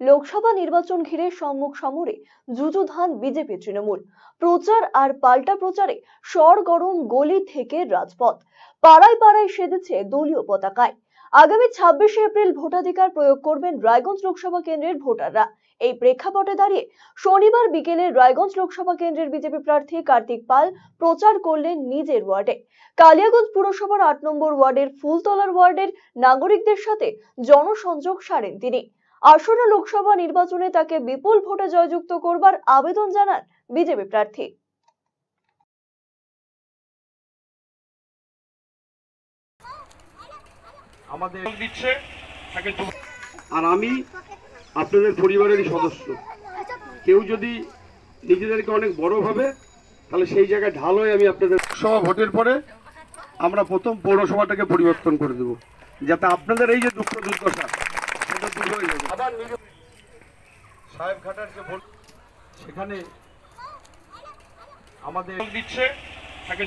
লোকসভা নির্বাচন ঘিরে সম্মুখ সমরে যুযুধান বিজেপি তৃণমূল। প্রচার আর পাল্টা প্রচারে সরগরম গলি থেকে রাজপথ, পাড়ায় পাড়ায় সেজেছে দলীয় পতাকায়। আগামী 26শে এপ্রিল ভোটাধিকার প্রয়োগ করবেন রায়গঞ্জ লোকসভা কেন্দ্রের ভোটাররা। এই প্রেক্ষাপটে দাঁড়িয়ে শনিবার বিকেলে রায়গঞ্জ লোকসভা কেন্দ্রের বিজেপি প্রার্থী কার্তিক পাল প্রচার করলেন নিজের ওয়ার্ডে। কালিয়াগঞ্জ পুরসভার 8 নম্বর ওয়ার্ডের ফুলতলার ওয়ার্ডের নাগরিকদের সাথে জনসংযোগ সারেন তিনি। আসন্ন লোকসভা নির্বাচনে তাকে বিপুল ভোটে জয়যুক্ত করবার আবেদন জানান বিজেপি প্রার্থী। আমাদের দিচ্ছে আর আমি আপনাদের পরিবারেরই সদস্য। কেউ যদি নিজেদেরকে অনেক বড় ভাবে তাহলে সেই জায়গায় ঢাল হয়ে আমি আপনাদের সভা ভোটের পরে আমরা প্রথম পৌরসভাটাকে পরিবর্তন করে দেব, যাতে আপনাদের এই যে দুঃখ দুর্দশা সেটা দূর হয়ে যাবে। আবার সাহেব ঘাটার যে ভোট সেখানে আমাদের দিচ্ছে তাকে